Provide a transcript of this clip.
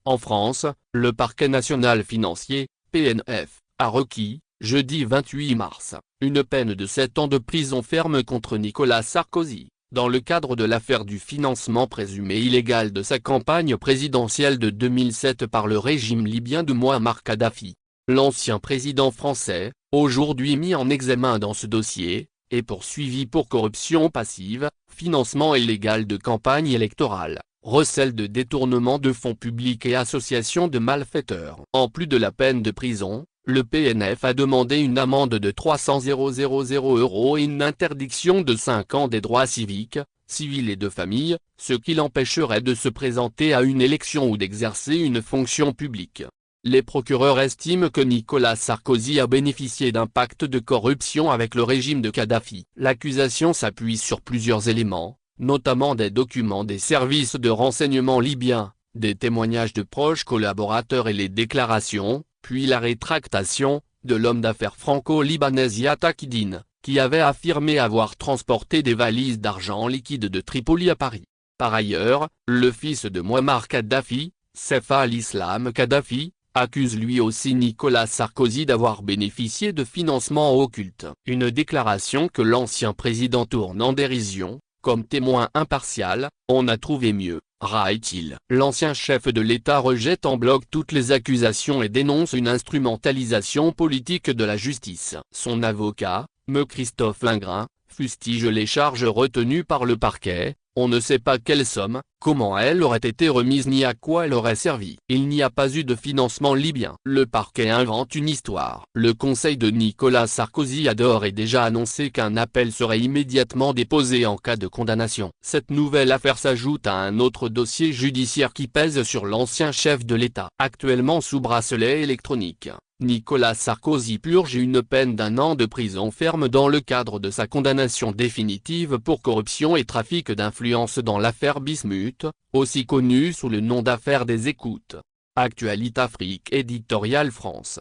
En France, le parquet national financier, PNF, a requis, jeudi 28 mars, une peine de 7 ans de prison ferme contre Nicolas Sarkozy, dans le cadre de l'affaire du financement présumé illégal de sa campagne présidentielle de 2007 par le régime libyen de Mouammar Kadhafi. L'ancien président français, aujourd'hui mis en examen dans ce dossier, est poursuivi pour corruption passive, financement illégal de campagne électorale, recel de détournement de fonds publics et association de malfaiteurs. En plus de la peine de prison, le PNF a demandé une amende de 300 000 € et une interdiction de 5 ans des droits civiques, civils et de famille, ce qui l'empêcherait de se présenter à une élection ou d'exercer une fonction publique. Les procureurs estiment que Nicolas Sarkozy a bénéficié d'un pacte de corruption avec le régime de Kadhafi. L'accusation s'appuie sur plusieurs éléments, notamment des documents des services de renseignement libyens, des témoignages de proches collaborateurs et les déclarations, puis la rétractation, de l'homme d'affaires franco-libanais Yatta Kidine, qui avait affirmé avoir transporté des valises d'argent liquide de Tripoli à Paris. Par ailleurs, le fils de Mouammar Kadhafi, Saif al-Islam Kadhafi, accuse lui aussi Nicolas Sarkozy d'avoir bénéficié de financements occultes. Une déclaration que l'ancien président tourne en dérision, comme témoin impartial, on a trouvé mieux, raille-t-il. L'ancien chef de l'État rejette en bloc toutes les accusations et dénonce une instrumentalisation politique de la justice. Son avocat, Me Christophe Lingrin, fustige les charges retenues par le parquet. On ne sait pas quelle somme, comment elle aurait été remise ni à quoi elle aurait servi. Il n'y a pas eu de financement libyen. Le parquet invente une histoire. Le conseil de Nicolas Sarkozy a d'ores et déjà annoncé qu'un appel serait immédiatement déposé en cas de condamnation. Cette nouvelle affaire s'ajoute à un autre dossier judiciaire qui pèse sur l'ancien chef de l'État. Actuellement sous bracelet électronique, Nicolas Sarkozy purge une peine d'1 an de prison ferme dans le cadre de sa condamnation définitive pour corruption et trafic d'influence dans l'affaire Bismuth, aussi connue sous le nom d'affaire des écoutes. Actualité Afrique Éditoriale France.